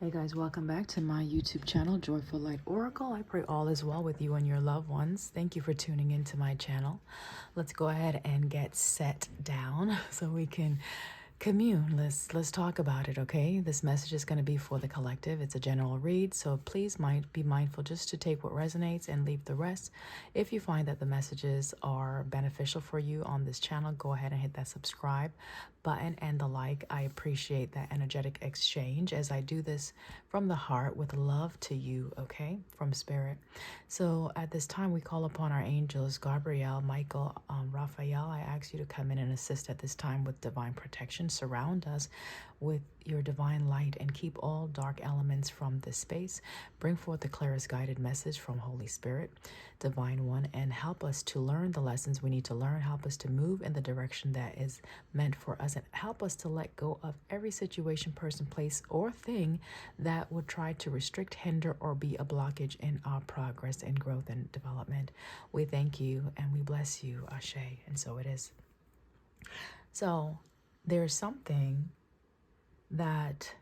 Hey guys, welcome back to my YouTube channel, Joyful Light Oracle. I pray all is well with you and your loved ones. Thank you for tuning into my channel. Let's go ahead and get set down so we can commune. Let's talk about it, okay? This message is going to be for the collective. It's a general read, so please be mindful just to take what resonates and leave the rest. If you find that the messages are beneficial for you on this channel, go ahead and hit that subscribe button and the like. I appreciate that energetic exchange as I do this from the heart with love to you, okay, from spirit. So at this time we call upon our angels, Gabriel, Michael, Raphael. I ask you to come in and assist at this time with divine protection. Surround us with your divine light and keep all dark elements from this space. Bring forth the clearest guided message from Holy Spirit, Divine One, and help us to learn the lessons we need to learn. Help us to move in the direction that is meant for us, and help us to let go of every situation, person, place, or thing that would try to restrict, hinder, or be a blockage in our progress and growth and development. We thank you and we bless you, Ashe, and so it is. So there's something that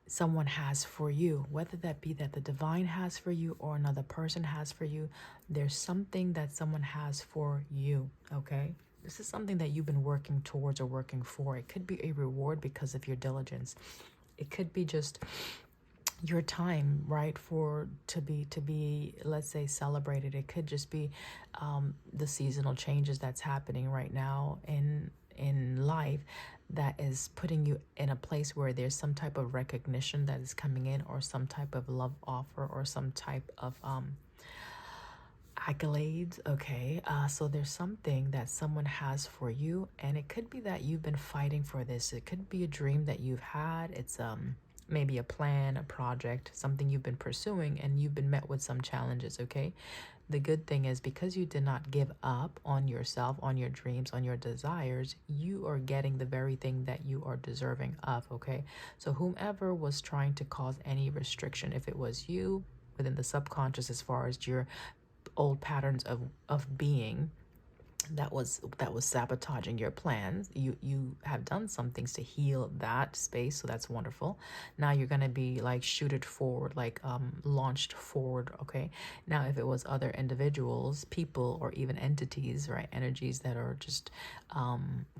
someone has for you, whether that be that the divine has for you or another person has for you. There's something that someone has for you, okay? This is something that you've been working towards or working for. It could be a reward because of your diligence. It could be just your time, right, to be let's say celebrated. It could just be the seasonal changes that's happening right now in life that is putting you in a place where there's some type of recognition that is coming in, or some type of love offer, or some type of accolades, okay? So there's something that someone has for you, and it could be that you've been fighting for this. It could be a dream that you've had. It's maybe a plan, a project, something you've been pursuing, and you've been met with some challenges, okay? The good thing is, because you did not give up on yourself, on your dreams, on your desires, you are getting the very thing that you are deserving of, okay? So whomever was trying to cause any restriction, if it was you within the subconscious, as far as your old patterns of being, that was sabotaging your plans, you have done some things to heal that space, so that's wonderful. Now you're going to be like shooted forward, like launched forward, okay? Now if it was other individuals, people, or even entities, right, energies that are just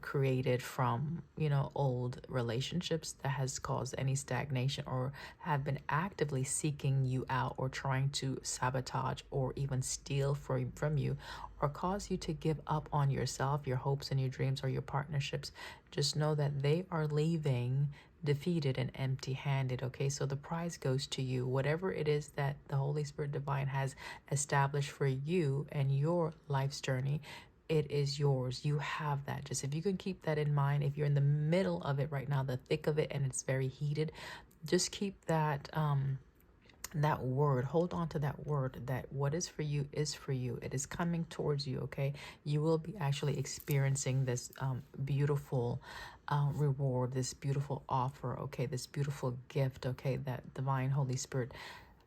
created from, you know, old relationships that has caused any stagnation, or have been actively seeking you out, or trying to sabotage or even steal from you, or cause you to give up on yourself, your hopes and your dreams, or your partnerships, just know that they are leaving defeated and empty-handed, okay? So the prize goes to you. Whatever it is that the Holy Spirit Divine has established for you and your life's journey, it is yours. You have that. Just if you can keep that in mind, if you're in the middle of it right now, the thick of it, and it's very heated, just keep that that word, hold on to that word, that what is for you is for you. It is coming towards you, okay? You will be actually experiencing this beautiful reward, this beautiful offer, okay? This beautiful gift, okay, that divine Holy Spirit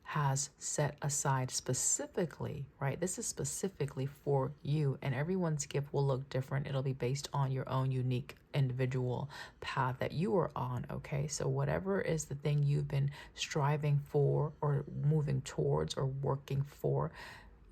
has set aside specifically, right? This is specifically for you, and everyone's gift will look different. It'll be based on your own unique individual path that you are on, okay? So whatever is the thing you've been striving for, or moving towards, or working for,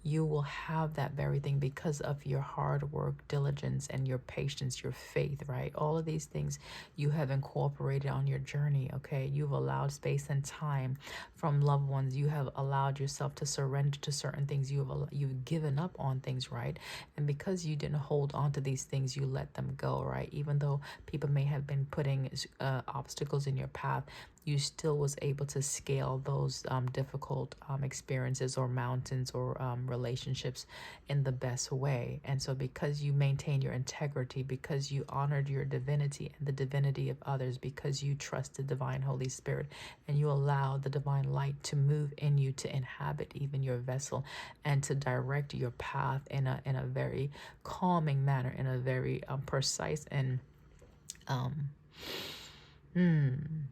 you will have that very thing because of your hard work, diligence, and your patience, your faith, right? All of these things you have incorporated on your journey, okay? You've allowed space and time from loved ones. You have allowed yourself to surrender to certain things. You've given up on things, right? And because you didn't hold on to these things, you let them go, right? Even though people may have been putting obstacles in your path, you still was able to scale those difficult experiences, or mountains, or relationships in the best way. And so because you maintain your integrity, because you honored your divinity and the divinity of others, because you trust the divine Holy Spirit, and you allow the divine light to move in you, to inhabit even your vessel, and to direct your path in a very calming manner, in a very precise and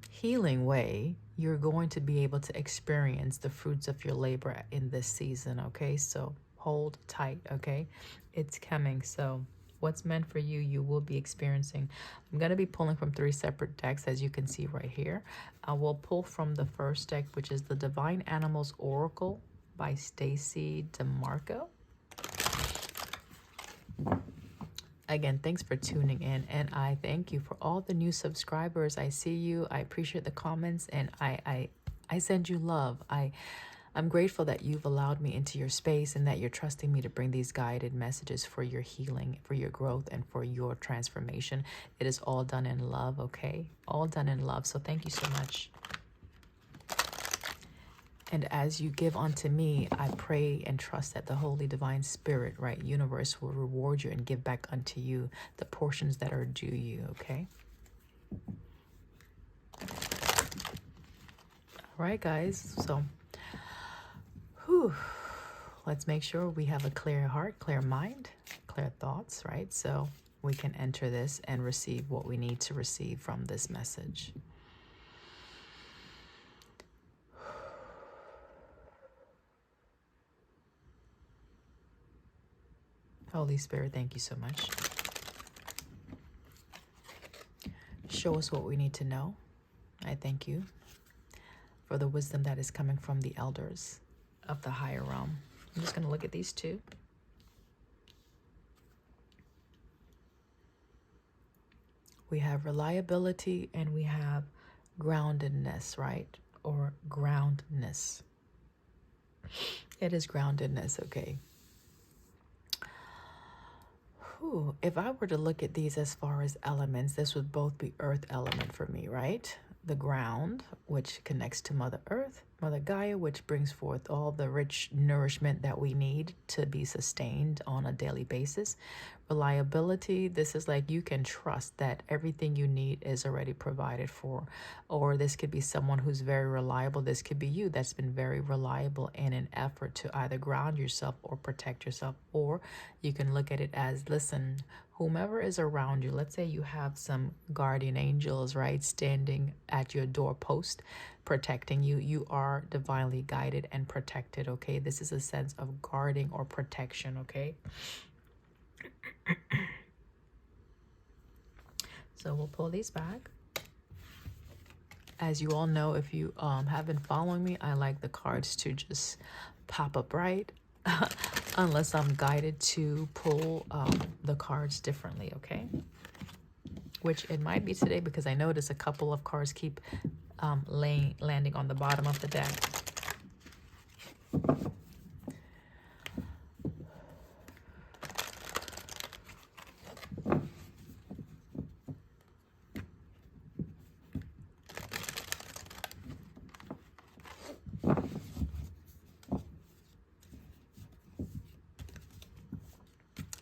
healing way, you're going to be able to experience the fruits of your labor in this season, okay? So hold tight, okay? It's coming. So What's meant for you, you will be experiencing. I'm going to be pulling from 3 separate decks, as you can see right here. I will pull from the first deck, which is the Divine Animals Oracle by Stacy DeMarco. Again, thanks for tuning in, and I thank you for all the new subscribers. I see you. I appreciate the comments, and I send you love. I'm grateful that you've allowed me into your space and that you're trusting me to bring these guided messages for your healing, for your growth, and for your transformation. It is all done in love, okay? All done in love. So thank you so much. And as you give unto me, I pray and trust that the Holy Divine Spirit, right, universe, will reward you and give back unto you the portions that are due you, okay? All right, guys. So, let's make sure we have a clear heart, clear mind, clear thoughts, right? So we can enter this and receive what we need to receive from this message. Holy Spirit, thank you so much. Show us what we need to know. I thank you for the wisdom that is coming from the elders of the higher realm. I'm just going to look at these 2. We have reliability and we have groundedness, right? Or groundness. It is groundedness, okay? If I were to look at these as far as elements, this would both be earth element for me, right? The ground, which connects to Mother Earth, Mother Gaia, which brings forth all the rich nourishment that we need to be sustained on a daily basis. Reliability, this is like you can trust that everything you need is already provided for. Or this could be someone who's very reliable. This could be you that's been very reliable in an effort to either ground yourself or protect yourself. Or you can look at it as, listen, whomever is around you, let's say you have some guardian angels, right, standing at your doorpost, protecting you. You are divinely guided and protected, okay? This is a sense of guarding or protection, okay? So we'll pull these back. As you all know, if you have been following me, I like the cards to just pop up right, unless I'm guided to pull the cards differently, okay? Which it might be today, because I notice a couple of cards keep landing on the bottom of the deck.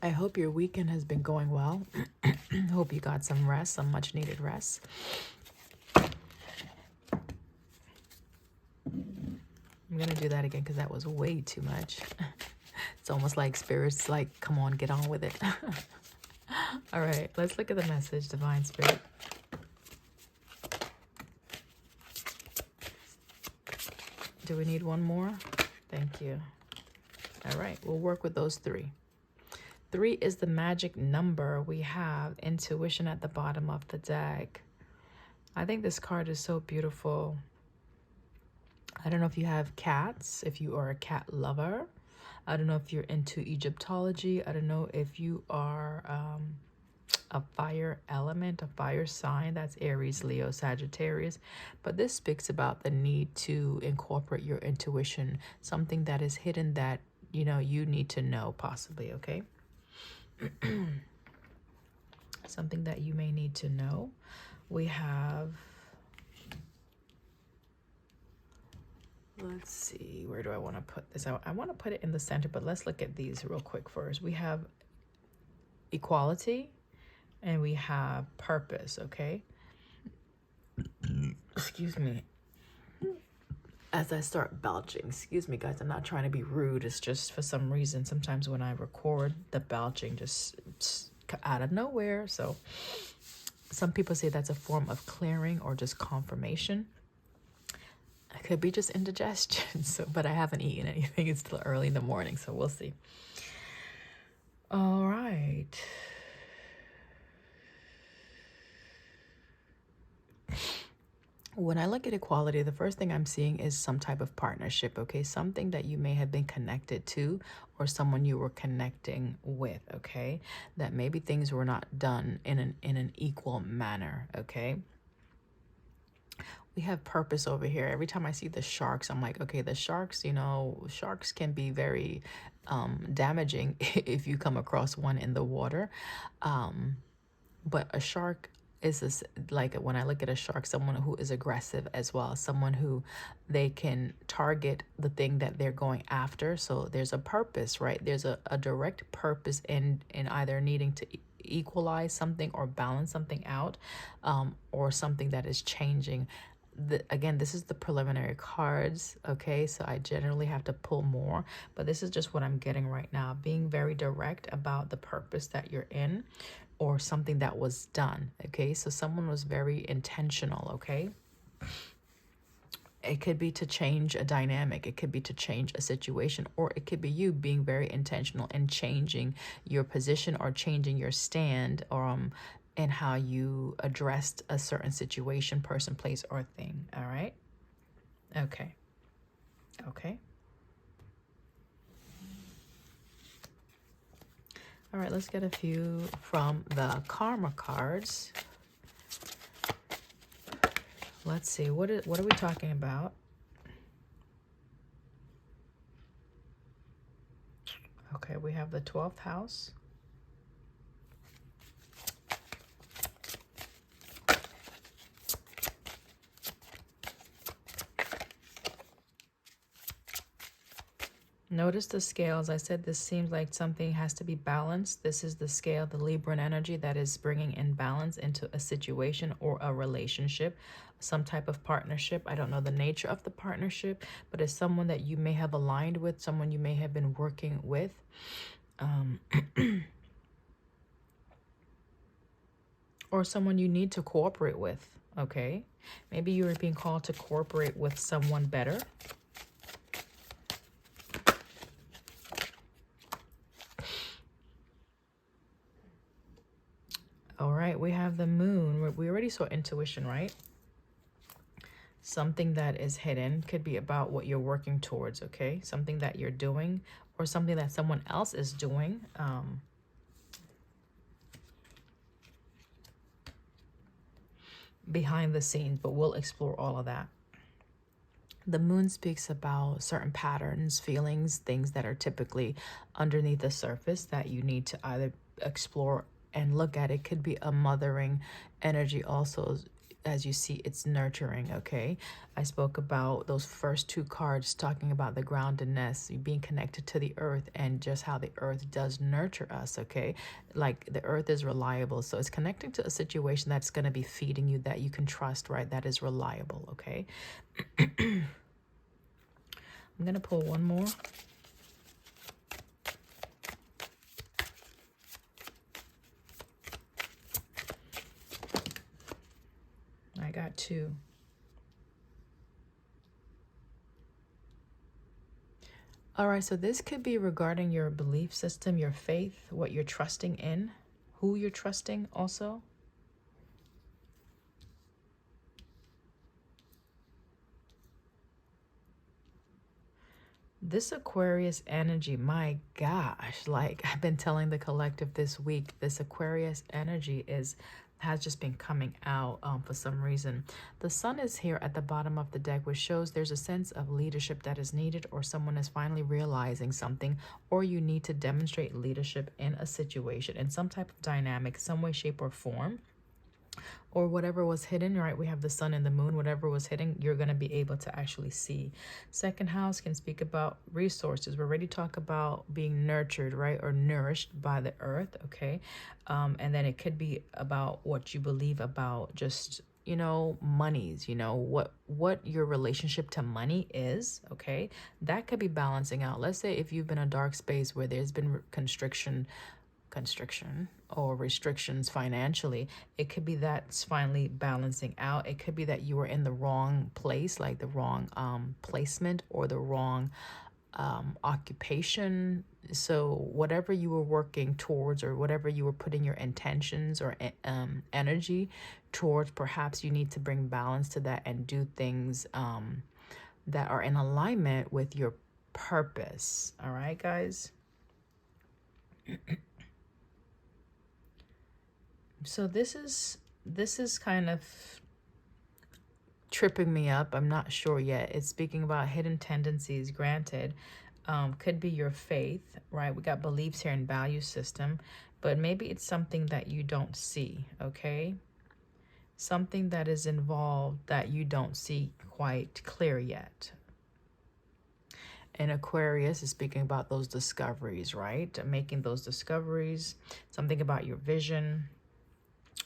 I hope your weekend has been going well. Hope you got some rest, some much needed rest. I'm going to do that again because that was way too much. It's almost like spirits like, come on, get on with it. All right, let's look at the message, Divine Spirit. Do we need one more? Thank you. All right, we'll work with those 3. 3 is the magic number. We have intuition at the bottom of the deck. I think this card is so beautiful. I don't know if you have cats, if you are a cat lover. I don't know if you're into Egyptology. I don't know if you are a fire element, a fire sign. That's Aries, Leo, Sagittarius. But this speaks about the need to incorporate your intuition, something that is hidden that, you know, you need to know possibly, okay? Something that you may need to know. We have, let's see, where do I want to put this? I want to put it in the center, but let's look at these real quick first. We have equality and we have purpose, okay? Excuse me. As I start belching, excuse me guys, I'm not trying to be rude. It's just for some reason, sometimes when I record, the belching just out of nowhere. So some people say that's a form of clearing or just confirmation. It could be just indigestion. So, but I haven't eaten anything. It's still early in the morning, so we'll see. All right. When I look at equality, the first thing I'm seeing is some type of partnership, okay? Something that you may have been connected to or someone you were connecting with, okay? That maybe things were not done in an equal manner, okay? We have purpose over here. Every time I see the sharks, I'm like, okay, the sharks, sharks can be very damaging if you come across one in the water. But a shark is this, like when I look at a shark, someone who is aggressive as well, someone who they can target the thing that they're going after. So there's a purpose, right? There's a direct purpose in either needing to equalize something or balance something out, or something that is changing. Again, this is the preliminary cards, okay? So I generally have to pull more, but this is just what I'm getting right now. Being very direct about the purpose that you're in or something that was done, okay? So someone was very intentional, okay? It could be to change a dynamic. It could be to change a situation, or it could be you being very intentional and changing your position or changing your stand, and how you addressed a certain situation, person, place, or thing. All right. Okay. Okay. All right, let's get a few from the karma cards. Let's see, what are we talking about? Okay, we have the 12th house. Notice the scales. I said this seems like something has to be balanced. This is the scale, the Libran energy that is bringing in balance into a situation or a relationship, some type of partnership. I don't know the nature of the partnership, but it's someone that you may have aligned with, someone you may have been working with. Or someone you need to cooperate with, okay? Maybe you are being called to cooperate with someone better. All right, we have the moon. We already saw intuition, right? Something that is hidden could be about what you're working towards, okay? Something that you're doing or something that someone else is doing. Behind the scenes, but we'll explore all of that. The moon speaks about certain patterns, feelings, things that are typically underneath the surface that you need to either explore and look at. It could be a mothering energy also. As you see, it's nurturing, okay? I spoke about those first two cards talking about the groundedness, being connected to the earth, and just how the earth does nurture us, okay? Like the earth is reliable. So it's connecting to a situation that's going to be feeding you, that you can trust, right? That is reliable, okay? I'm going to pull one more. I got two. All right, so this could be regarding your belief system, your faith, what you're trusting in, who you're trusting also. This Aquarius energy, my gosh, like I've been telling the collective this week, this Aquarius energy has just been coming out for some reason. The sun is here at the bottom of the deck, which shows there's a sense of leadership that is needed, or someone is finally realizing something, or you need to demonstrate leadership in a situation, in some type of dynamic, some way, shape, or form. Or whatever was hidden, right? We have the sun and the moon. Whatever was hidden, you're going to be able to actually see. Second house can speak about resources. We already talked about being nurtured, right? Or nourished by the earth, okay? And then it could be about what you believe about just, monies, what your relationship to money is, okay? That could be balancing out. Let's say if you've been in a dark space where there's been constriction or restrictions financially, it could be that's finally balancing out. It could be that you were in the wrong place, like the wrong placement or the wrong occupation. So whatever you were working towards, or whatever you were putting your intentions or energy towards, perhaps you need to bring balance to that and do things that are in alignment with your purpose. All right, guys. So this is kind of tripping me up. I'm not sure yet. It's speaking about hidden tendencies. Granted, could be your faith, right? We got beliefs here and value system, but maybe it's something that you don't see. Okay, something that is involved that you don't see quite clear yet. And Aquarius is speaking about those discoveries, right? Making those discoveries, something about your vision,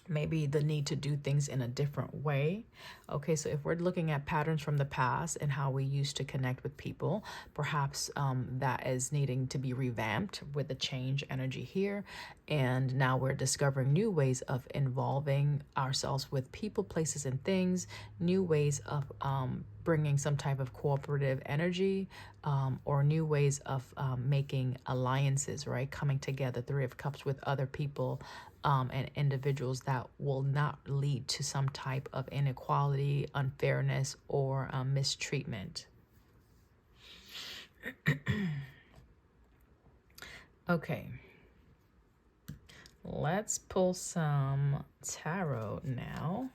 maybe the need to do things in a different way. Okay, so if we're looking at patterns from the past and how we used to connect with people, perhaps that is needing to be revamped with the change energy here. And now we're discovering new ways of involving ourselves with people, places, and things, new ways of bringing some type of cooperative energy, or new ways of making alliances, right? Coming together, Three of Cups, with other people and individuals that will not lead to some type of inequality, unfairness, or mistreatment. Okay, let's pull some tarot now.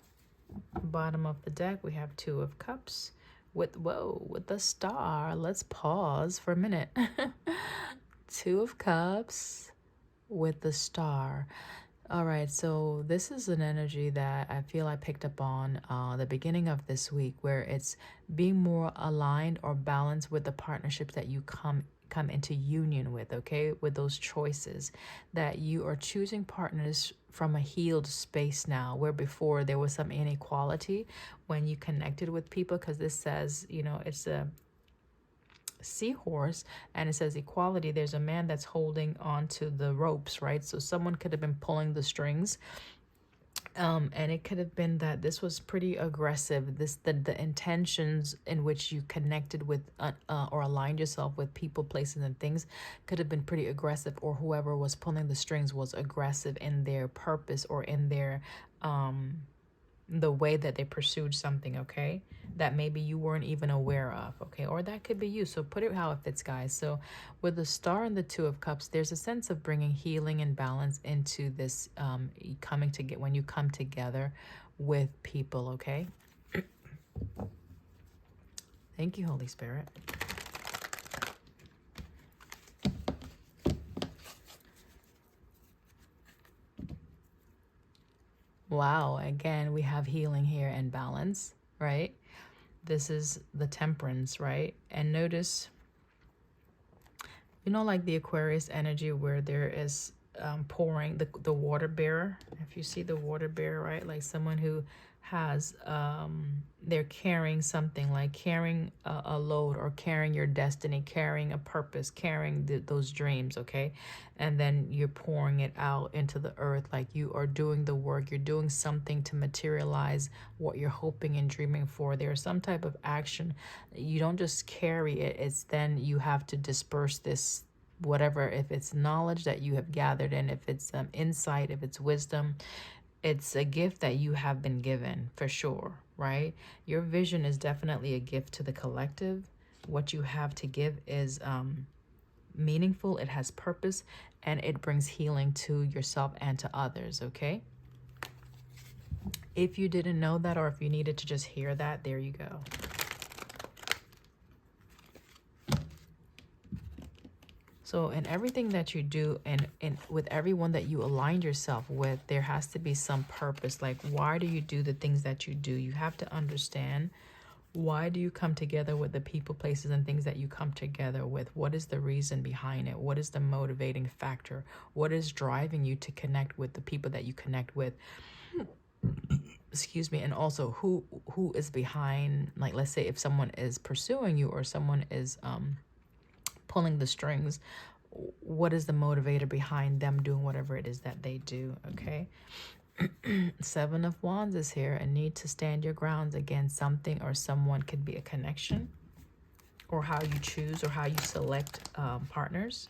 Bottom of the deck, we have Two of Cups with, whoa, with the star. Let's pause for a minute. Two of Cups with the star. All right, so this is an energy that I feel I picked up on the beginning of this week, where it's being more aligned or balanced with the partnerships that you come into union with, okay? With those choices, that you are choosing partners from a healed space now, where before there was some inequality when you connected with people, because this says, you know, it's a seahorse and it says equality. There's a man that's holding on to the ropes, right? So someone could have been pulling the strings, and it could have been that this was pretty aggressive. The intentions in which you connected with or aligned yourself with people, places, and things could have been pretty aggressive, or whoever was pulling the strings was aggressive in their purpose or in their the way that they pursued something, okay, that maybe you weren't even aware of, okay, or that could be you. So put it how it fits, guys. So with the star and the Two of Cups, there's a sense of bringing healing and balance into this coming to get when you come together with people, okay. Thank you, Holy Spirit. Wow, again, we have healing here and balance, right? This is the Temperance, right? And notice, you know, like the Aquarius energy where there is pouring the water bearer. If you see the water bearer, right? Like someone who has, they're carrying something, like carrying a load, or carrying your destiny, carrying a purpose, carrying those dreams, okay? And then you're pouring it out into the earth, like you are doing the work, you're doing something to materialize what you're hoping and dreaming for. There's some type of action. You don't just carry it, it's then you have to disperse this, whatever, if it's knowledge that you have gathered, and if it's insight, if it's wisdom, it's a gift that you have been given for sure, right? Your vision is definitely a gift to the collective. What you have to give is meaningful, it has purpose, and it brings healing to yourself and to others, okay? If you didn't know that, or if you needed to just hear that, there you go. So in everything that you do, and with everyone that you aligned yourself with, there has to be some purpose. Like, why do you do the things that you do? You have to understand, why do you come together with the people, places, and things that you come together with? What is the reason behind it? What is the motivating factor? What is driving you to connect with the people that you connect with? Excuse me. And also, who is behind, like, let's say if someone is pursuing you, or someone is pulling the strings, what is the motivator behind them doing whatever it is that they do, okay? Seven of Wands is here. A need to stand your grounds against something or someone. Could be a connection, or how you choose or how you select partners.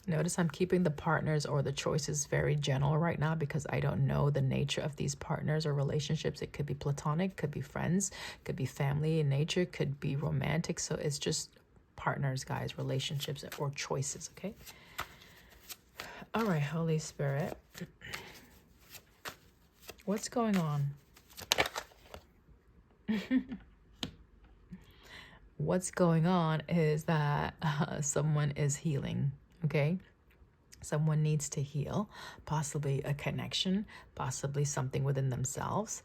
Notice I'm keeping the partners or the choices very general right now because I don't know the nature of these partners or relationships. It could be platonic, could be friends, could be family in nature, could be romantic. So it's just partners, guys, relationships or choices, okay? All right, Holy Spirit. What's going on? What's going on is that someone is healing, okay? Someone needs to heal, possibly a connection, possibly something within themselves,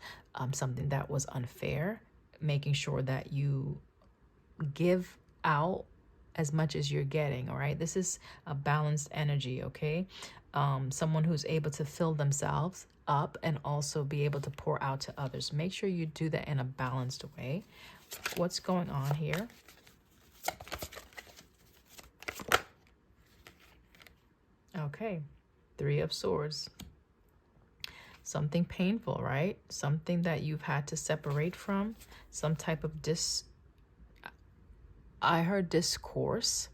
something that was unfair, making sure that you give out as much as you're getting, all right? This is a balanced energy, okay? Someone who's able to fill themselves up and also be able to pour out to others. Make sure you do that in a balanced way. What's going on here? Okay, 3 of Swords. Something painful, right? Something that you've had to separate from. Some type of I heard discourse,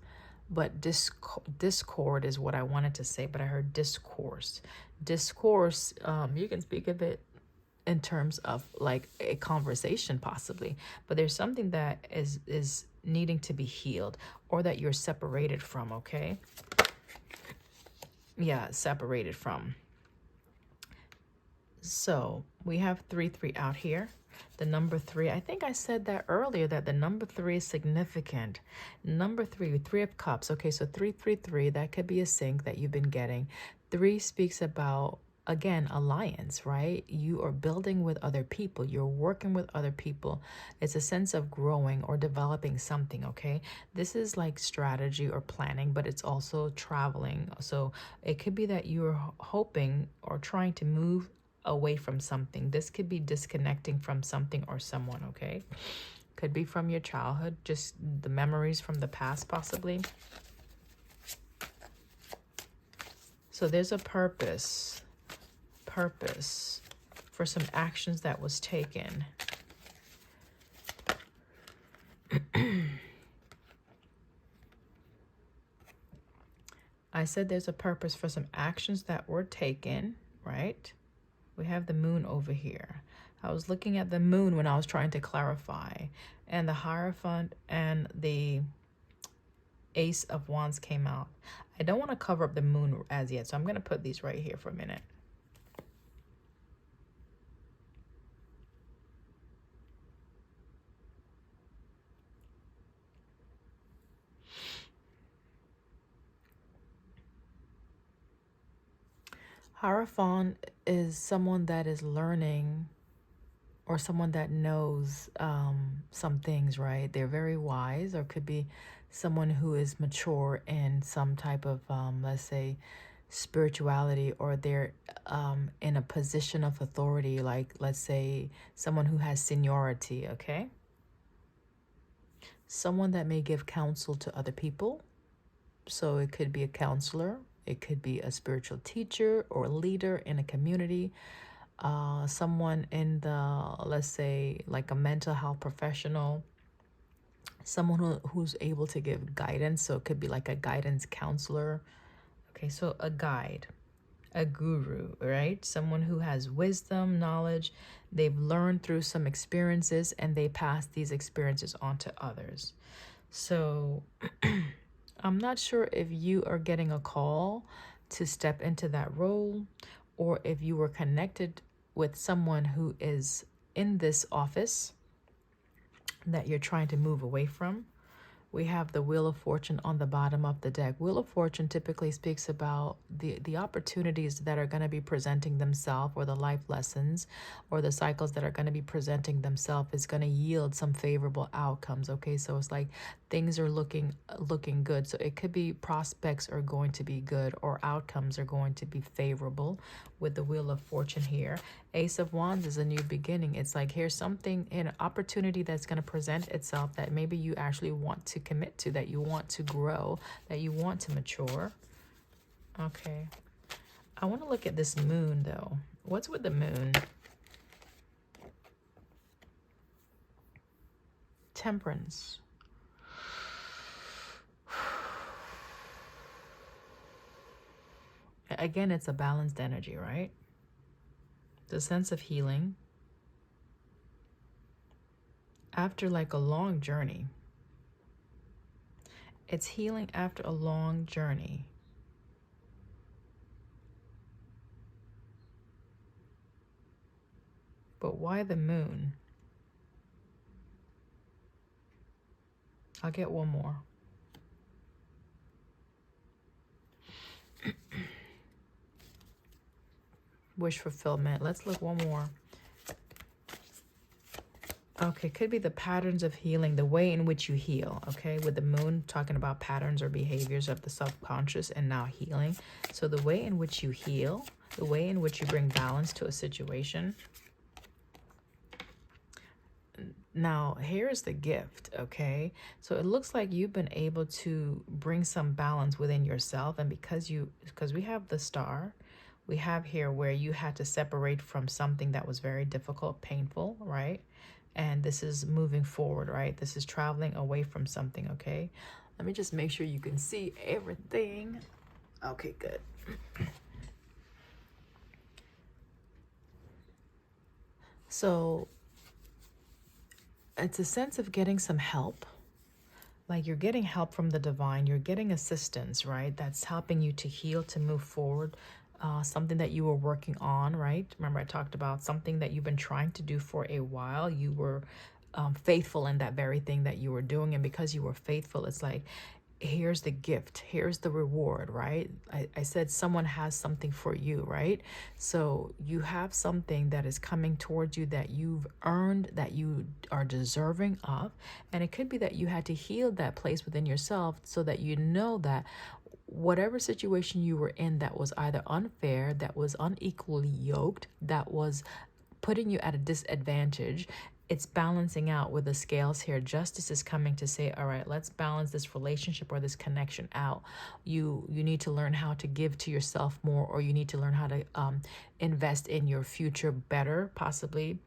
but discord is what I wanted to say, but I heard discourse. Discourse, you can speak of it in terms of like a conversation possibly, but there's something that is needing to be healed or that you're separated from, okay? Yeah, separated from. So we have 3-3 out here. The number 3, I think I said that earlier, that the number 3 is significant. Number 3, 3 of Cups. Okay, so 333, that could be a sync that you've been getting. 3 speaks about, again, alliance, right? You are building with other people. You're working with other people. It's a sense of growing or developing something, okay? This is like strategy or planning, but it's also traveling. So it could be that you're hoping or trying to move away from something. This could be disconnecting from something or someone, okay? Could be from your childhood, just the memories from the past possibly. So there's a purpose for some actions that was taken. I said there's a purpose for some actions that were taken, right? We have the moon over here. I was looking at the moon when I was trying to clarify, and the Hierophant and the Ace of Wands came out. I don't want to cover up the moon as yet, so I'm going to put these right here for a minute. Hierophant is someone that is learning or someone that knows some things, right? They're very wise, or could be someone who is mature in some type of, let's say, spirituality, or they're in a position of authority, like, let's say, someone who has seniority, okay? Someone that may give counsel to other people. So it could be a counselor, it could be a spiritual teacher or leader in a community, someone in the, let's say, like a mental health professional, someone who's able to give guidance. So it could be like a guidance counselor. Okay, so a guide, a guru, right? Someone who has wisdom, knowledge. They've learned through some experiences and they pass these experiences on to others. So I'm not sure if you are getting a call to step into that role, or if you were connected with someone who is in this office that you're trying to move away from. We have the Wheel of Fortune on the bottom of the deck. Wheel of Fortune typically speaks about the opportunities that are going to be presenting themselves, or the life lessons or the cycles that are going to be presenting themselves is going to yield some favorable outcomes. Okay, so it's like things are looking good. So it could be prospects are going to be good, or outcomes are going to be favorable with the Wheel of Fortune here. Ace of Wands is a new beginning. It's like here's something, an opportunity that's going to present itself that maybe you actually want to commit to, that you want to grow, that you want to mature. Okay. I want to look at this moon though. What's with the moon? Temperance. Again, it's a balanced energy, right? The sense of healing after like a long journey. It's healing after a long journey. But why the moon? I'll get one more. Wish fulfillment. Let's look one more. Okay, could be the patterns of healing, the way in which you heal, okay? With the moon talking about patterns or behaviors of the subconscious and now healing. So the way in which you heal, the way in which you bring balance to a situation. Now, here's the gift, okay? So it looks like you've been able to bring some balance within yourself. And because we have the star, we have here where you had to separate from something that was very difficult, painful, right? And this is moving forward, right? This is traveling away from something, okay? Let me just make sure you can see everything. Okay, good. So it's a sense of getting some help. Like you're getting help from the divine. You're getting assistance, right? That's helping you to heal, to move forward. Something that you were working on, right? Remember I talked about something that you've been trying to do for a while. You were faithful in that very thing that you were doing. And because you were faithful, it's like, here's the gift, here's the reward, right? I said someone has something for you, right? So you have something that is coming towards you that you've earned, that you are deserving of. And it could be that you had to heal that place within yourself so that you know that whatever situation you were in that was either unfair, that was unequally yoked, that was putting you at a disadvantage, it's balancing out with the scales here. Justice is coming to say, all right, let's balance this relationship or this connection out. You need to learn how to give to yourself more, or you need to learn how to invest in your future better, possibly.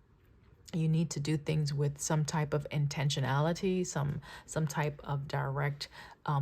You need to do things with some type of intentionality, some type of direct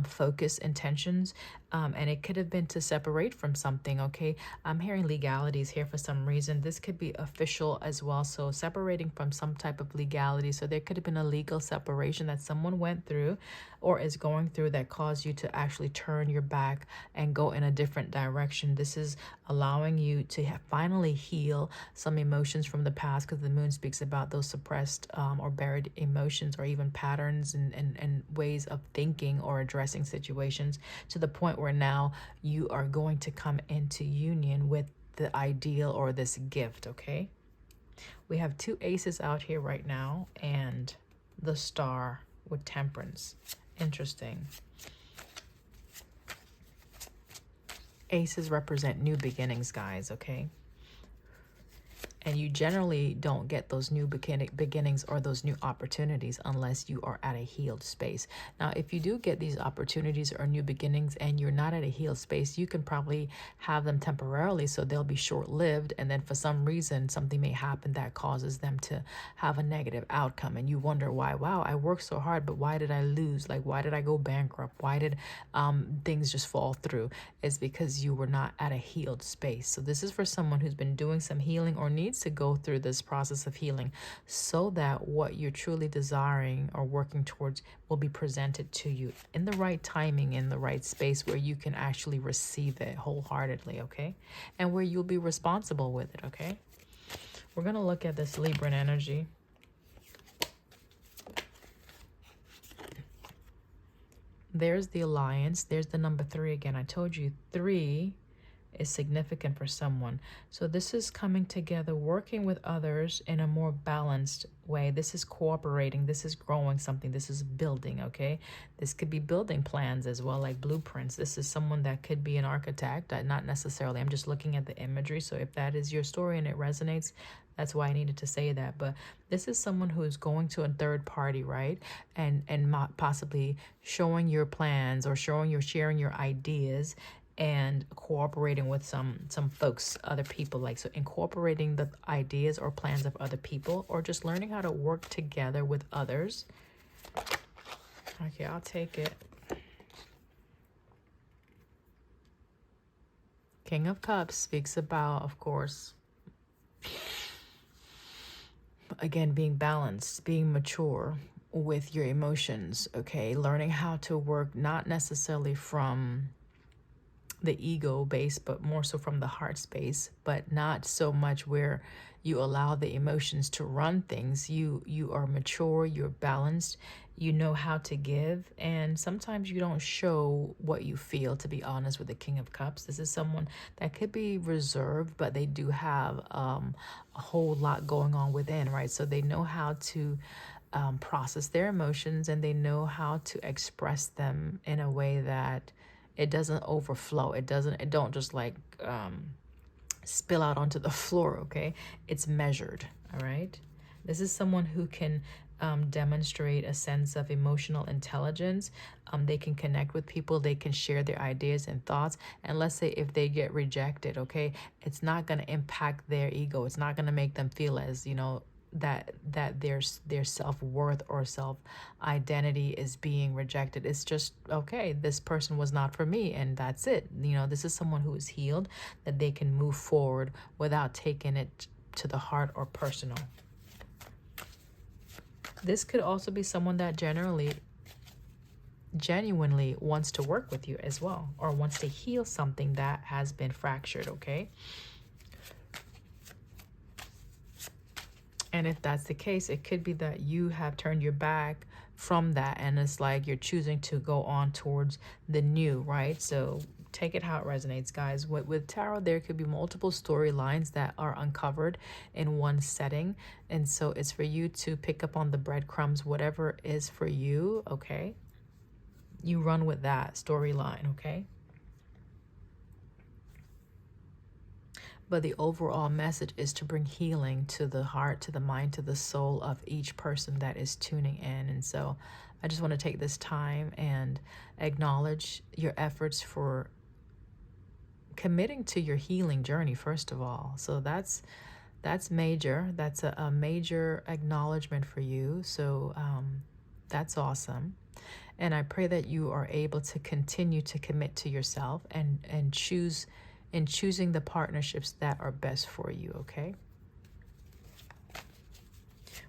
focus intentions. And it could have been to separate from something, okay? I'm hearing legalities here for some reason. This could be official as well. So separating from some type of legality. So there could have been a legal separation that someone went through or is going through that caused you to actually turn your back and go in a different direction. This is allowing you to finally heal some emotions from the past, because the moon speaks about those suppressed or buried emotions, or even patterns and ways of thinking or addressing situations, to the point where now you are going to come into union with the ideal or this gift, okay? We have two aces out here right now and the star with temperance. Interesting. Aces represent new beginnings, guys, okay? And you generally don't get those new beginnings or those new opportunities unless you are at a healed space. Now, if you do get these opportunities or new beginnings and you're not at a healed space, you can probably have them temporarily, so they'll be short-lived. And then for some reason, something may happen that causes them to have a negative outcome. And you wonder why, wow, I worked so hard, but why did I lose? Like, why did I go bankrupt? Why did things just fall through? It's because you were not at a healed space. So this is for someone who's been doing some healing or needs to go through this process of healing, so that what you're truly desiring or working towards will be presented to you in the right timing, in the right space where you can actually receive it wholeheartedly, okay? And where you'll be responsible with it, okay? We're going to look at this Libran energy. There's the alliance. There's the number 3 again. I told you 3 is significant for someone. So this is coming together, working with others in a more balanced way. This is cooperating. This is growing something. This is building, okay? This could be building plans as well, like blueprints. This is someone that could be an architect, not necessarily. I'm just looking at the imagery. So if that is your story and it resonates, that's why I needed to say that. But this is someone who is going to a third party, right? And possibly showing your plans or sharing your ideas, and cooperating with some folks, other people, like, so incorporating the ideas or plans of other people, or just learning how to work together with others Okay, I'll take it. King of Cups speaks about, of course, again, being balanced, being mature with your emotions, okay? Learning how to work not necessarily from the ego base, but more so from the heart space, but not so much where you allow the emotions to run things. You are mature, you're balanced, you know how to give, and sometimes you don't show what you feel, to be honest, with the King of Cups. This is someone that could be reserved, but they do have a whole lot going on within, right? So they know how to process their emotions, and they know how to express them in a way that it doesn't overflow. It don't just like spill out onto the floor, okay? It's measured, all right? This is someone who can demonstrate a sense of emotional intelligence. They can connect with people, they can share their ideas and thoughts. And let's say if they get rejected, okay, it's not going to impact their ego. It's not going to make them feel as, that their self-worth or self-identity is being rejected. It's just, okay, this person was not for me, and that's it. This is someone who is healed, that they can move forward without taking it to the heart or personal. This could also be someone that genuinely wants to work with you as well, or wants to heal something that has been fractured, okay? And if that's the case, it could be that you have turned your back from that, and it's like you're choosing to go on towards the new, right? So take it how it resonates, guys. With tarot, there could be multiple storylines that are uncovered in one setting. And so it's for you to pick up on the breadcrumbs, whatever is for you, okay? You run with that storyline, okay? But the overall message is to bring healing to the heart, to the mind, to the soul of each person that is tuning in. And so I just want to take this time and acknowledge your efforts for committing to your healing journey, first of all. So that's major. That's a major acknowledgement for you. So that's awesome. And I pray that you are able to continue to commit to yourself and choose in choosing the partnerships that are best for you, okay?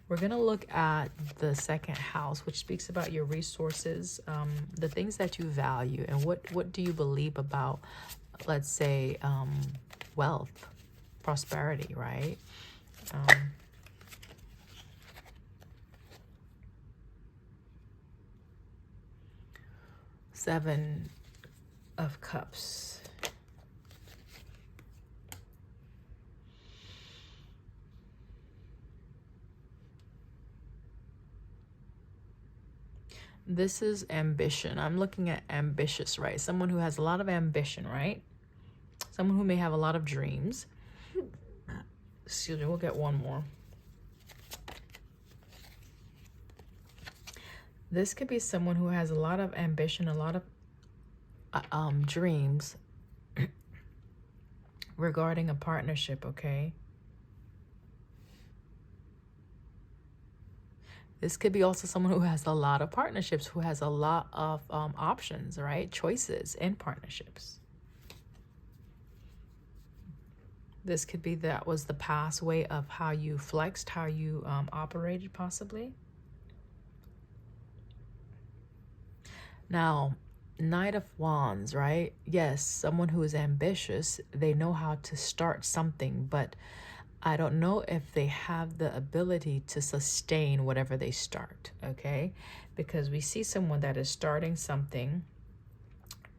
We're going to look at the second house, which speaks about your resources, the things that you value, and what do you believe about, let's say, wealth, prosperity, right? Seven of Cups. This is ambition. I'm looking at ambitious, right? Someone who has a lot of ambition, right? Someone who may have a lot of dreams. Excuse me, we'll get one more. This could be someone who has a lot of ambition, a lot of dreams regarding a partnership, okay? This could be also someone who has a lot of partnerships, who has a lot of options, right? Choices in partnerships. This could be that was the past way of how you flexed, how you operated, possibly. Now, Knight of Wands, right? Yes, someone who is ambitious, they know how to start something, but I don't know if they have the ability to sustain whatever they start, okay? Because we see someone that is starting something,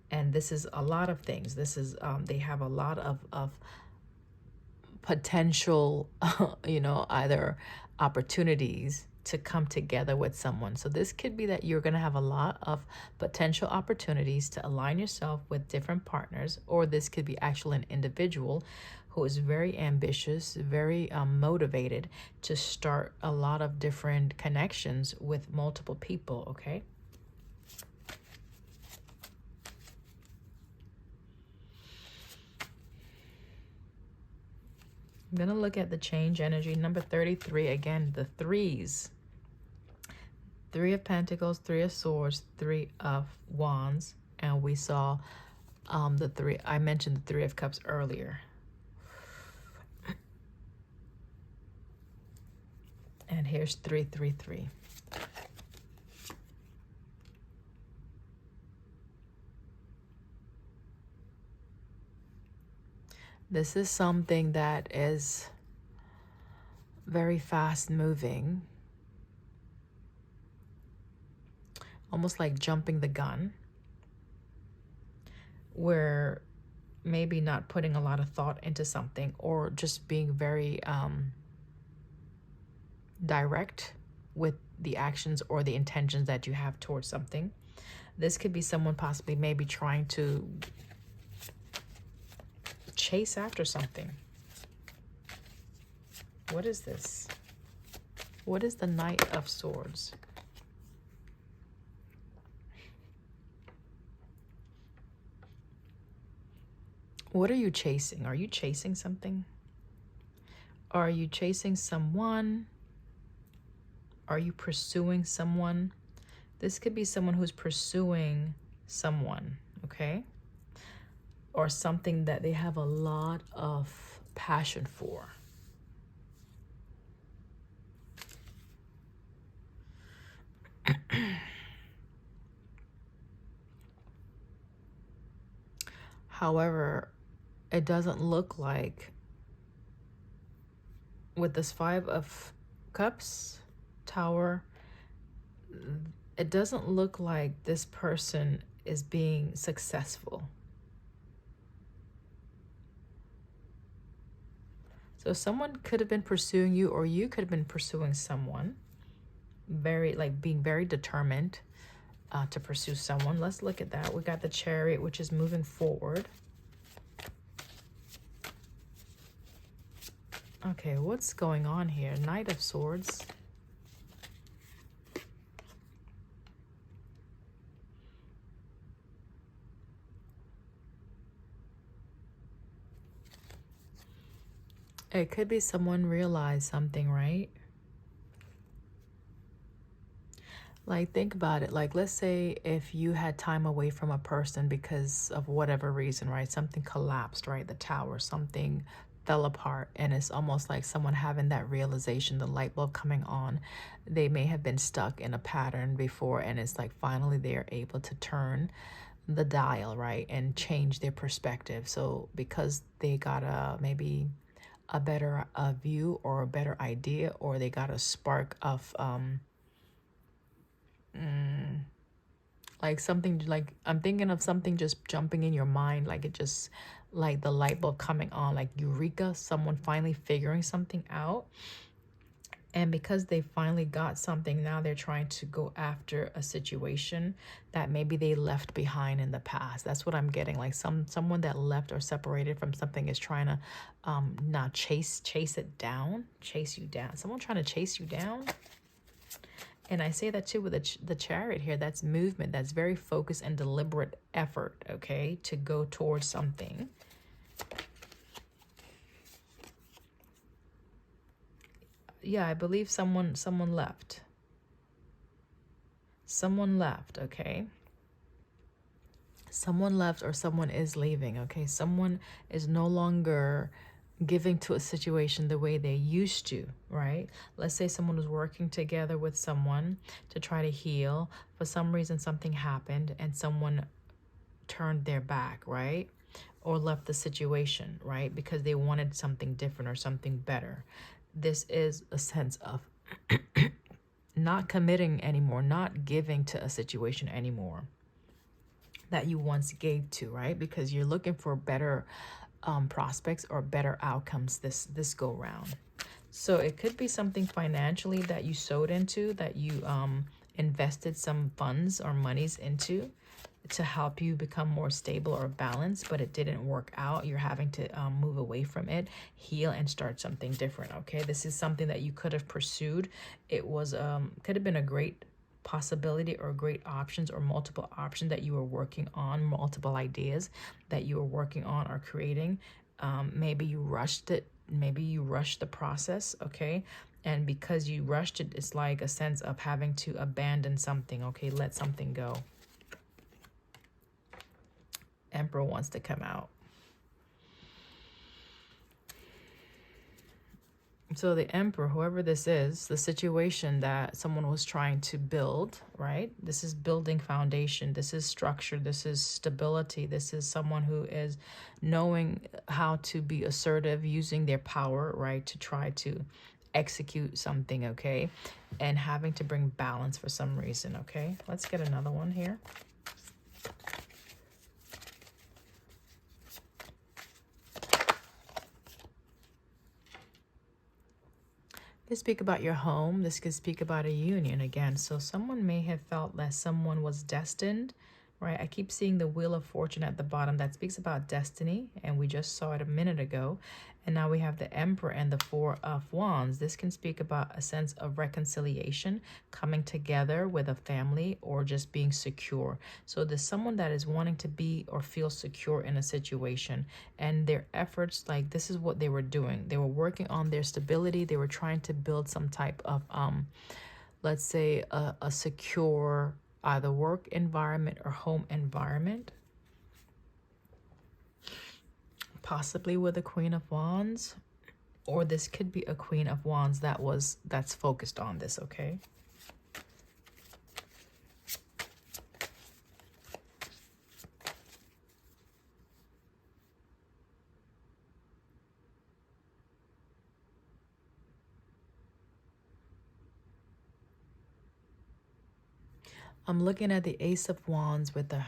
and this is a lot of things. This is, they have a lot of potential, either opportunities to come together with someone. So this could be that you're going to have a lot of potential opportunities to align yourself with different partners, or this could be actually an individual who is very ambitious, very motivated to start a lot of different connections with multiple people, okay? I'm going to look at the change energy. Number 33, again, the threes. Three of Pentacles, Three of Swords, Three of Wands, and we saw the three. I mentioned the Three of Cups earlier. And here's 333. This is something that is very fast moving, almost like jumping the gun, where maybe not putting a lot of thought into something, or just being very direct with the actions or the intentions that you have towards something. This could be someone possibly maybe trying to chase after something. What is this? What is the Knight of Swords? What are you chasing? Are you chasing something? Are you chasing someone? Are you pursuing someone? This could be someone who's pursuing someone, okay? Or something that they have a lot of passion for. However, it doesn't look like, with this Five of Cups, Tower, it doesn't look like this person is being successful. So someone could have been pursuing you, or you could have been pursuing someone. Being very determined to pursue someone. Let's look at that. We got the Chariot, which is moving forward. Okay, what's going on here? Knight of Swords. It could be someone realized something, right? Like, think about it. Like, let's say if you had time away from a person because of whatever reason, right? Something collapsed, right? The tower, something fell apart, and it's almost like someone having that realization, the light bulb coming on. They may have been stuck in a pattern before, and it's like finally they're able to turn the dial, right? And change their perspective. So because they got maybe a better view or a better idea, or they got a spark of like something, like I'm thinking of something just jumping in your mind, like it just, like the light bulb coming on, like eureka, someone finally figuring something out. And because they finally got something, now they're trying to go after a situation that maybe they left behind in the past. That's what I'm getting. Like someone that left or separated from something is trying to now chase it down, chase you down. Someone trying to chase you down. And I say that too with the Chariot here. That's movement. That's very focused and deliberate effort, okay, to go towards something. Yeah, I believe someone left. Someone left, okay? Someone left, or someone is leaving, okay? Someone is no longer giving to a situation the way they used to, right? Let's say someone was working together with someone to try to heal. For some reason, something happened and someone turned their back, right? Or left the situation, right? Because they wanted something different or something better. This is a sense of not committing anymore, not giving to a situation anymore that you once gave to, right? Because you're looking for better prospects or better outcomes this go round. So it could be something financially that you sowed into, that you invested some funds or monies into to help you become more stable or balanced, but it didn't work out. You're having to move away from it, heal, and start something different, okay? This is something that you could have pursued. It was could have been a great possibility or great options or multiple options that you were working on, multiple ideas that you were working on or creating. Maybe you rushed it. Maybe you rushed the process, okay? And because you rushed it, it's like a sense of having to abandon something, okay? Let something go. Emperor wants to come out. So the Emperor, whoever this is, the situation that someone was trying to build, right? This is building foundation. This is structure. This is stability. This is someone who is knowing how to be assertive, using their power, right, to try to execute something, okay? And having to bring balance for some reason, okay? Let's get another one here. This speak about your home. This could speak about a union again. So someone may have felt that someone was destined, right? I keep seeing the Wheel of Fortune at the bottom. That speaks about destiny, and we just saw it a minute ago. And now we have the Emperor and the Four of Wands. This can speak about a sense of reconciliation, coming together with a family, or just being secure. So there's someone that is wanting to be or feel secure in a situation, and their efforts, like this is what they were doing. They were working on their stability. They were trying to build some type of, let's say, a secure either work environment or home environment. Possibly with a Queen of Wands, or this could be a Queen of Wands that's focused on this, okay? I'm looking at the Ace of Wands with the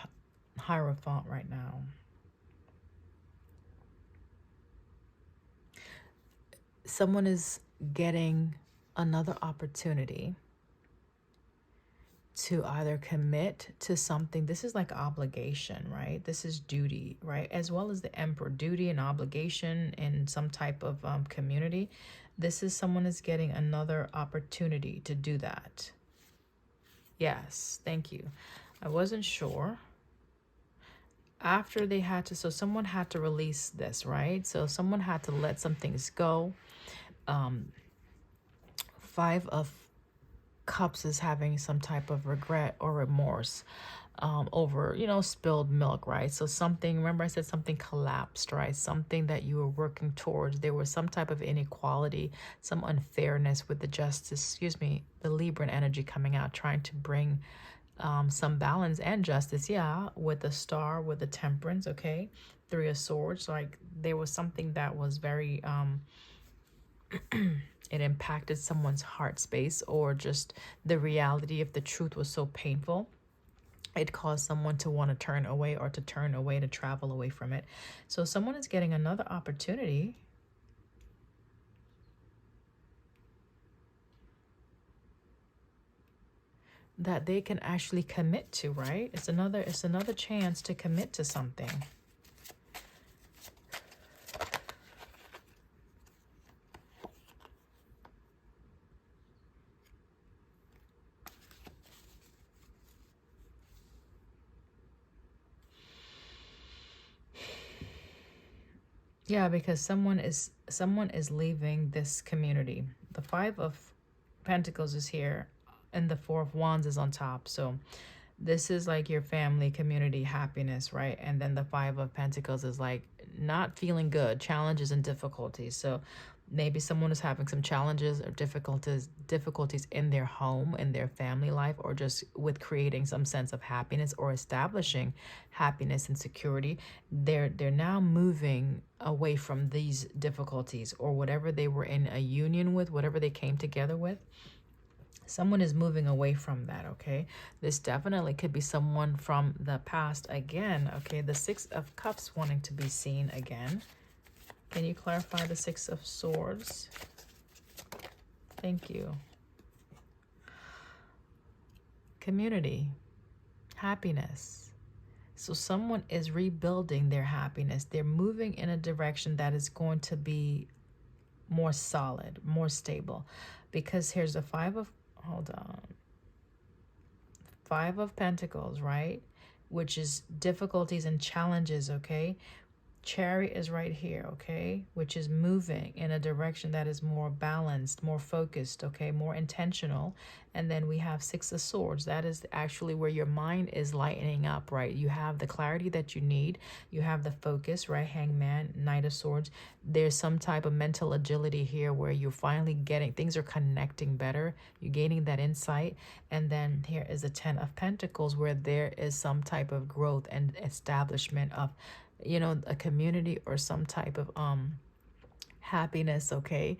Hierophant right now. Someone is getting another opportunity to either commit to something. This is like obligation, right? This is duty, right? As well as the Emperor, duty and obligation in some type of community. This is someone is getting another opportunity to do that. Yes, thank you. I wasn't sure. After they had to, so someone had to release this, right? So someone had to let some things go. Five of Cups is having some type of regret or remorse over, spilled milk, right? So something, remember I said something collapsed, right? Something that you were working towards. There was some type of inequality, some unfairness with the the Libran energy coming out, trying to bring some balance and justice, with the Star, with the Temperance, okay? Three of Swords, like there was something that was very, it impacted someone's heart space, or just the reality of the truth was so painful. It caused someone to want to turn away, or to turn away, to travel away from it. So someone is getting another opportunity that they can actually commit to, right? It's another chance to commit to something. Yeah, because someone is leaving this community. The Five of Pentacles is here, and the Four of Wands is on top. So this is like your family, community, happiness, right? And then the Five of Pentacles is like not feeling good, challenges and difficulties. So maybe someone is having some challenges or difficulties in their home, in their family life, or just with creating some sense of happiness or establishing happiness and security. They're now moving away from these difficulties, or whatever they were in a union with, whatever they came together with. Someone is moving away from that, okay? This definitely could be someone from the past again, okay? The Six of Cups wanting to be seen again. Can you clarify the Six of Swords? Thank you. Community, happiness. So someone is rebuilding their happiness. They're moving in a direction that is going to be more solid, more stable. Because here's the Five of Pentacles, right? Which is difficulties and challenges, okay? Chariot is right here, okay, which is moving in a direction that is more balanced, more focused, okay, more intentional. And then we have Six of Swords. That is actually where your mind is lightening up, right? You have the clarity that you need. You have the focus, right? Hangman, Knight of Swords. There's some type of mental agility here where you're finally getting, things are connecting better. You're gaining that insight. And then here is the Ten of Pentacles, where there is some type of growth and establishment of, you know, a community or some type of happiness, okay,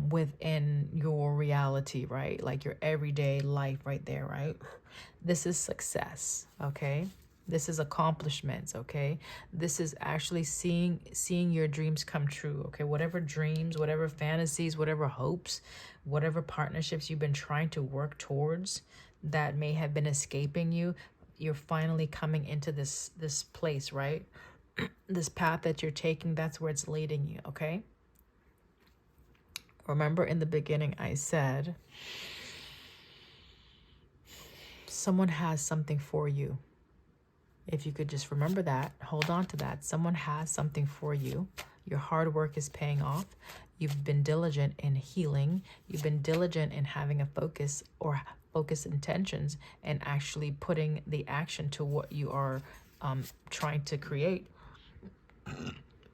within your reality, right? Like your everyday life right there, right? This is success, okay? This is accomplishments, okay? This is actually seeing your dreams come true, okay? Whatever dreams, whatever fantasies, whatever hopes, whatever partnerships you've been trying to work towards that may have been escaping you, you're finally coming into this place, right? This path that you're taking, that's where it's leading you, okay? Remember in the beginning I said someone has something for you. If you could just remember that, hold on to that. Someone has something for you. Your hard work is paying off. You've been diligent in healing. You've been diligent in having a focus or focus intentions and actually putting the action to what you are trying to create.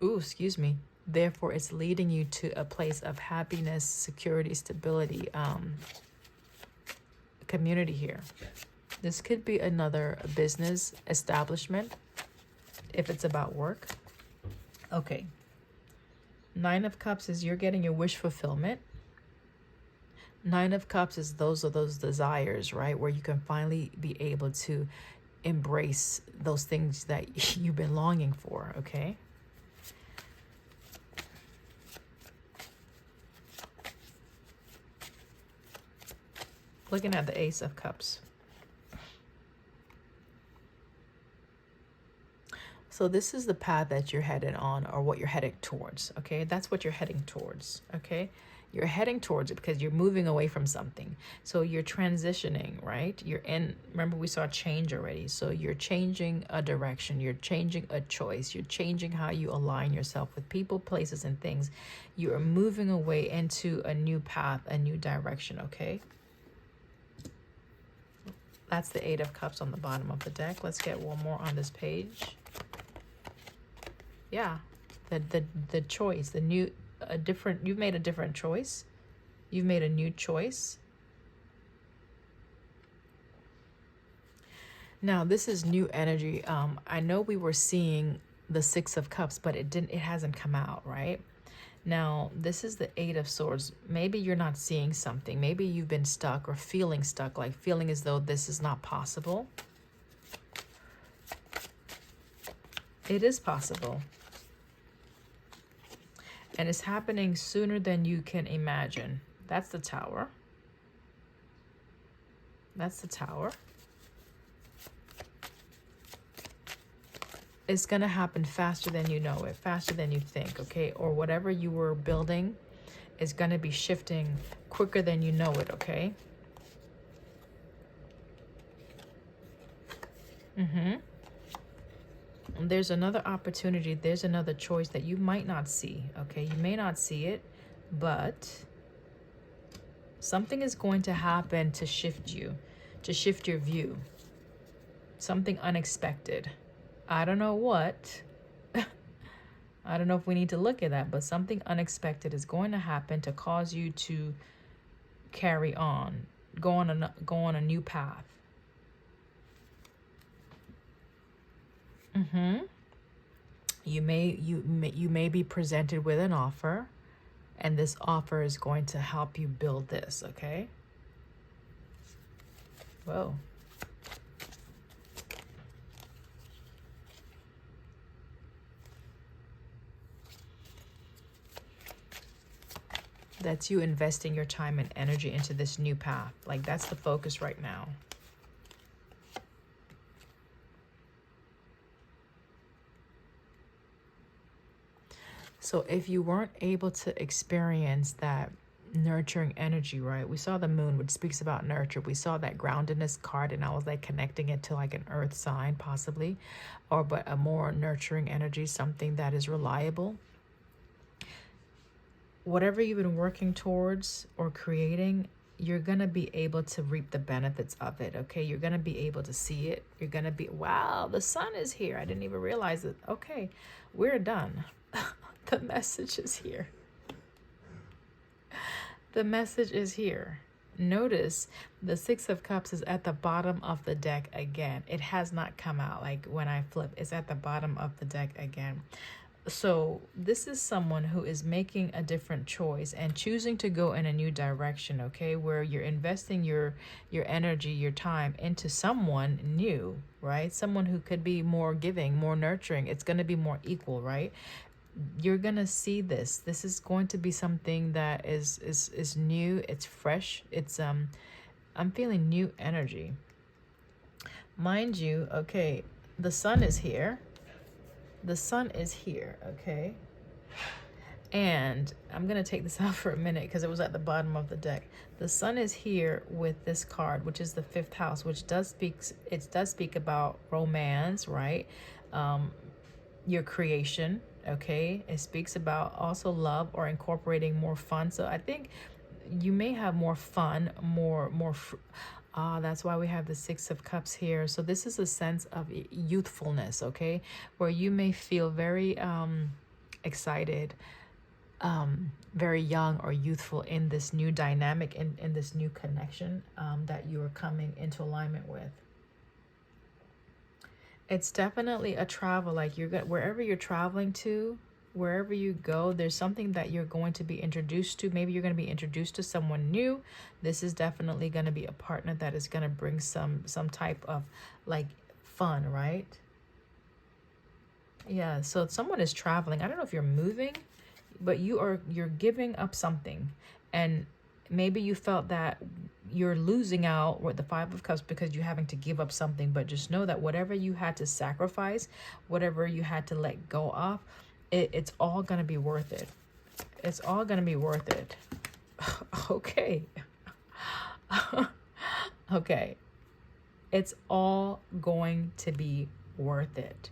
Ooh, excuse me. Therefore, it's leading you to a place of happiness, security, stability, community here. This could be another business establishment if it's about work. Okay. Nine of Cups is you're getting your wish fulfillment. Nine of Cups is those desires, right? Where you can finally be able to embrace those things that you've been longing for, okay? Looking at the Ace of Cups. So this is the path that you're headed on, or what you're heading towards, okay? That's what you're heading towards, okay? You're heading towards it because you're moving away from something. So you're transitioning, right? You're in, remember we saw change already. So you're changing a direction. You're changing a choice. You're changing how you align yourself with people, places, and things. You are moving away into a new path, a new direction, okay? That's the Eight of Cups on the bottom of the deck. Let's get one more on this page. Yeah, the choice, the new, a different, you've made a different choice. You've made a new choice. Now, this is new energy. I know we were seeing the Six of Cups, but it hasn't come out, right? Now, this is the Eight of Swords. Maybe you're not seeing something. Maybe you've been stuck or feeling stuck, like feeling as though this is not possible. It is possible. And it's happening sooner than you can imagine. That's the Tower. That's the Tower. It's going to happen faster than you know it, faster than you think, okay? Or whatever you were building is going to be shifting quicker than you know it, okay? There's another opportunity. There's another choice that you might not see, okay? You may not see it, but something is going to happen to shift you, to shift your view. Something unexpected. I don't know what. I don't know if we need to look at that, but something unexpected is going to happen to cause you to carry on, go on a new path. You may be presented with an offer, and this offer is going to help you build this, okay? Whoa. That's you investing your time and energy into this new path. Like, that's the focus right now. So if you weren't able to experience that nurturing energy, right? We saw the moon, which speaks about nurture. We saw that groundedness card, and I was like connecting it to like an earth sign, possibly, or but a more nurturing energy, something that is reliable. Whatever you've been working towards or creating, you're going to be able to reap the benefits of it, okay? You're going to be able to see it. You're going to be, wow, the sun is here. I didn't even realize it. Okay, we're done. The message is here. The message is here. Notice the Six of Cups is at the bottom of the deck again. It has not come out. Like when I flip, it's at the bottom of the deck again. So this is someone who is making a different choice and choosing to go in a new direction, okay? Where you're investing your energy, your time into someone new, right? Someone who could be more giving, more nurturing. It's going to be more equal, right? You're going to see this. This is going to be something that is new, it's fresh. It's I'm feeling new energy. Mind you, okay, the sun is here. The sun is here, okay? And I'm going to take this out for a minute because it was at the bottom of the deck. The sun is here with this card, which is the 5th house, which does speak about romance, right? Your creation, okay? It speaks about also love or incorporating more fun. So I think you may have more fun, that's why we have the 6 of Cups here. So this is a sense of youthfulness, okay? Where you may feel very excited, very young or youthful in this new dynamic, in this new connection that you are coming into alignment with. It's definitely a travel, like wherever you're traveling to, wherever you go, there's something that you're going to be introduced to. Maybe you're going to be introduced to someone new. This is definitely going to be a partner that is going to bring some type of like fun, right? Yeah, so someone is traveling. I don't know if you're moving, but you're giving up something, and maybe you felt that you're losing out with the 5 of Cups because you're having to give up something. But just know that whatever you had to sacrifice, whatever you had to let go of, it's all going to be worth it. It's all going to be worth it. Okay. Okay. It's all going to be worth it.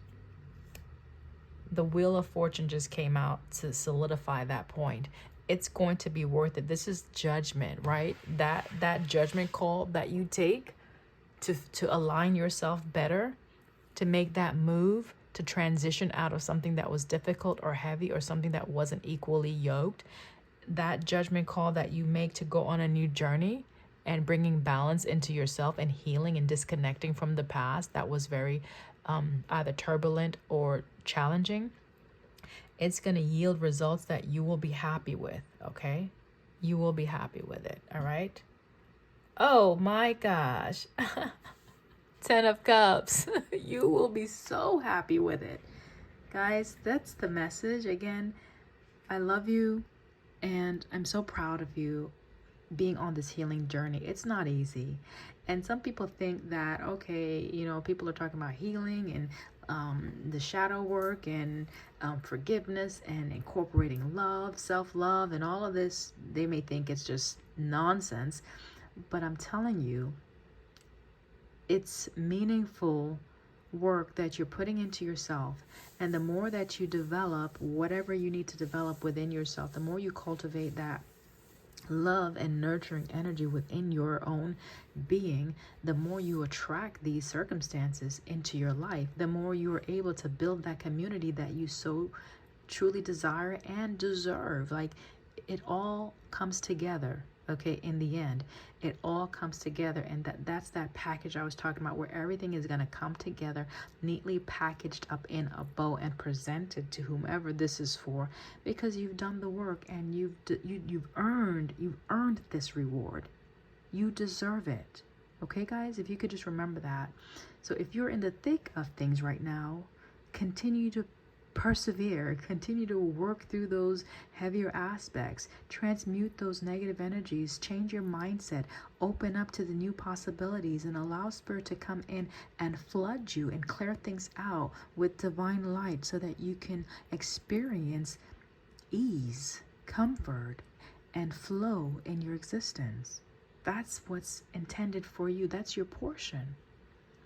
The Wheel of Fortune just came out to solidify that point. It's going to be worth it. This is judgment, right? That judgment call that you take to align yourself better, to make that move, to transition out of something that was difficult or heavy or something that wasn't equally yoked. That judgment call that you make to go on a new journey and bringing balance into yourself and healing and disconnecting from the past that was very either turbulent or challenging, it's going to yield results that you will be happy with, okay? You will be happy with it, all right? Oh my gosh. 10 of Cups. You will be so happy with it. Guys, that's the message. Again, I love you and I'm so proud of you being on this healing journey. It's not easy. And some people think that, okay, people are talking about healing and the shadow work and forgiveness and incorporating love, self-love, and all of this. They may think it's just nonsense, but I'm telling you, it's meaningful work that you're putting into yourself. And the more that you develop whatever you need to develop within yourself, the more you cultivate that love and nurturing energy within your own being, the more you attract these circumstances into your life, the more you are able to build that community that you so truly desire and deserve. Like, it all comes together, okay? In the end, it all comes together, and that's that package I was talking about, where everything is going to come together, neatly packaged up in a bow and presented to whomever this is for, because you've done the work and you've earned this reward. You deserve it. Okay, guys, if you could just remember that. So if you're in the thick of things right now, continue to persevere, continue to work through those heavier aspects, transmute those negative energies, change your mindset, open up to the new possibilities, and allow Spirit to come in and flood you and clear things out with divine light so that you can experience ease, comfort, and flow in your existence. That's what's intended for you. That's your portion.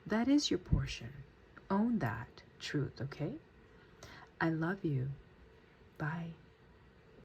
That is your portion. Own that truth, okay? I love you. Bye.